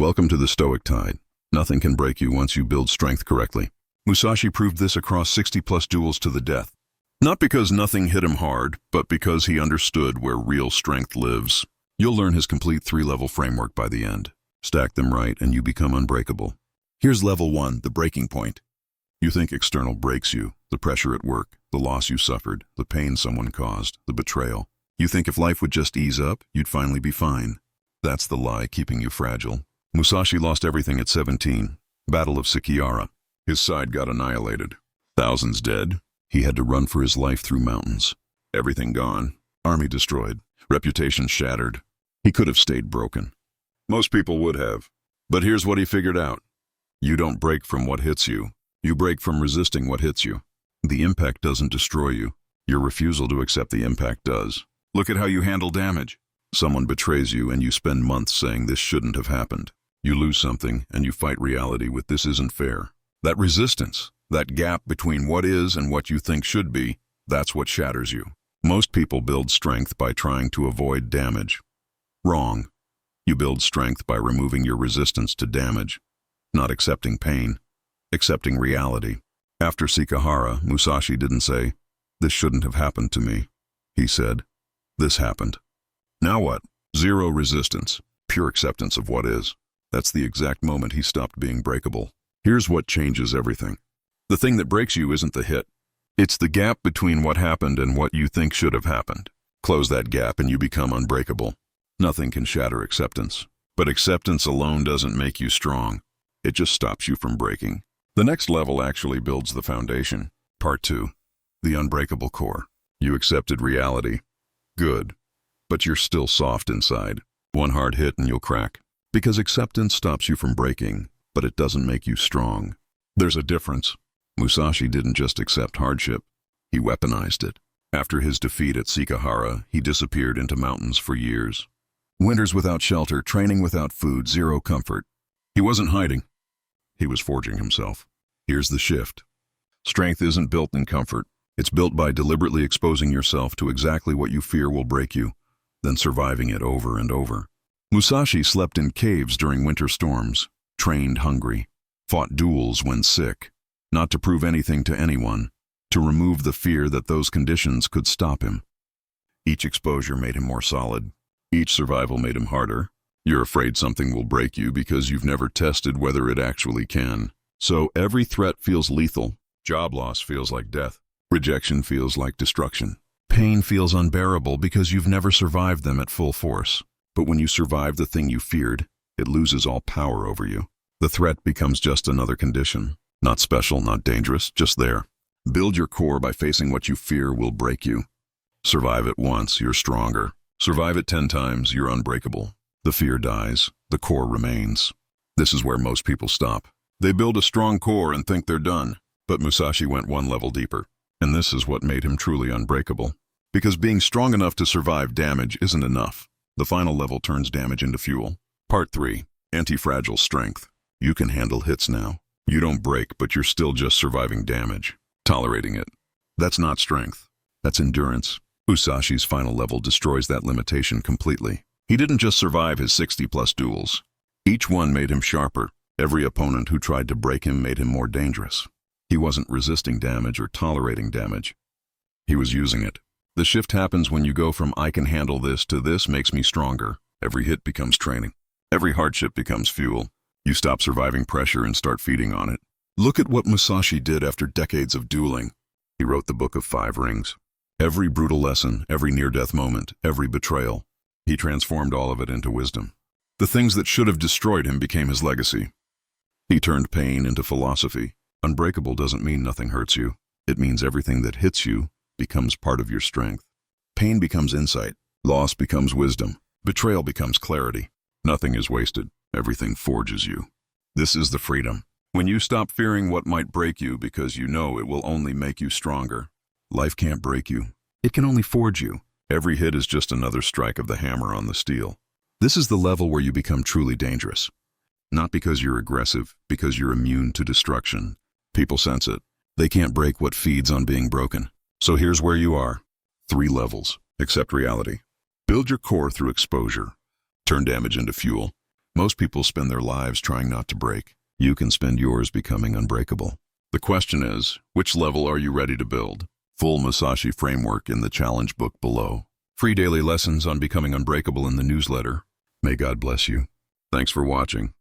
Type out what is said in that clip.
Welcome to the Stoic Tide. Nothing can break you once you build strength correctly. Musashi proved this across 60-plus duels to the death. Not because nothing hit him hard, but because he understood where real strength lives. You'll learn his complete 3-level framework by the end. Stack them right and you become unbreakable. Here's level 1, the breaking point. You think external breaks you, the pressure at work, the loss you suffered, the pain someone caused, the betrayal. You think if life would just ease up, you'd finally be fine. That's the lie keeping you fragile. Musashi lost everything at 17. Battle of Sekigahara. His side got annihilated. Thousands dead. He had to run for his life through mountains. Everything gone. Army destroyed. Reputation shattered. He could have stayed broken. Most people would have. But here's what he figured out. You don't break from what hits you. You break from resisting what hits you. The impact doesn't destroy you. Your refusal to accept the impact does. Look at how you handle damage. Someone betrays you and you spend months saying this shouldn't have happened. You lose something and you fight reality with this isn't fair. That resistance, that gap between what is and what you think should be, that's what shatters you. Most people build strength by trying to avoid damage. Wrong. You build strength by removing your resistance to damage, not accepting pain, accepting reality. After Sekigahara, Musashi didn't say, "This shouldn't have happened to me." He said, "This happened. Now what?" Zero resistance, pure acceptance of what is. That's the exact moment he stopped being breakable. Here's what changes everything. The thing that breaks you isn't the hit. It's the gap between what happened and what you think should have happened. Close that gap and you become unbreakable. Nothing can shatter acceptance. But acceptance alone doesn't make you strong. It just stops you from breaking. The next level actually builds the foundation. Part 2. The unbreakable core. You accepted reality. Good. But you're still soft inside. One hard hit and you'll crack. Because acceptance stops you from breaking, but it doesn't make you strong. There's a difference. Musashi didn't just accept hardship, he weaponized it. After his defeat at Sekigahara, he disappeared into mountains for years. Winters without shelter, training without food, zero comfort. He wasn't hiding. He was forging himself. Here's the shift. Strength isn't built in comfort. It's built by deliberately exposing yourself to exactly what you fear will break you, then surviving it over and over. Musashi slept in caves during winter storms, trained hungry, fought duels when sick, not to prove anything to anyone, to remove the fear that those conditions could stop him. Each exposure made him more solid. Each survival made him harder. You're afraid something will break you because you've never tested whether it actually can. So every threat feels lethal. Job loss feels like death. Rejection feels like destruction. Pain feels unbearable because you've never survived them at full force. But when you survive the thing you feared, it loses all power over you. The threat becomes just another condition. Not special, not dangerous, just there. Build your core by facing what you fear will break you. Survive it once, you're stronger. Survive it 10 times, you're unbreakable. The fear dies, the core remains. This is where most people stop. They build a strong core and think they're done. But Musashi went one level deeper. And this is what made him truly unbreakable. Because being strong enough to survive damage isn't enough. The final level turns damage into fuel. Part 3. Anti-fragile strength. You can handle hits now. You don't break, but you're still just surviving damage. Tolerating it. That's not strength. That's endurance. Musashi's final level destroys that limitation completely. He didn't just survive his 60-plus duels. Each one made him sharper. Every opponent who tried to break him made him more dangerous. He wasn't resisting damage or tolerating damage. He was using it. The shift happens when you go from "I can handle this" to "this makes me stronger." Every hit becomes training. Every hardship becomes fuel. You stop surviving pressure and start feeding on it. Look at what Musashi did after decades of dueling. He wrote the Book of 5 Rings. Every brutal lesson, every near-death moment, every betrayal, he transformed all of it into wisdom. The things that should have destroyed him became his legacy. He turned pain into philosophy. Unbreakable doesn't mean nothing hurts you. It means everything that hits you becomes part of your strength. Pain becomes insight. Loss becomes wisdom. Betrayal becomes clarity. Nothing is wasted. Everything forges you. This is the freedom. When you stop fearing what might break you because you know it will only make you stronger. Life can't break you. It can only forge you. Every hit is just another strike of the hammer on the steel. This is the level where you become truly dangerous. Not because you're aggressive, because you're immune to destruction. People sense it. They can't break what feeds on being broken. So here's where you are. 3 levels. Accept reality. Build your core through exposure. Turn damage into fuel. Most people spend their lives trying not to break. You can spend yours becoming unbreakable. The question is, which level are you ready to build? Full Musashi framework in the challenge book below. Free daily lessons on becoming unbreakable in the newsletter. May God bless you. Thanks for watching.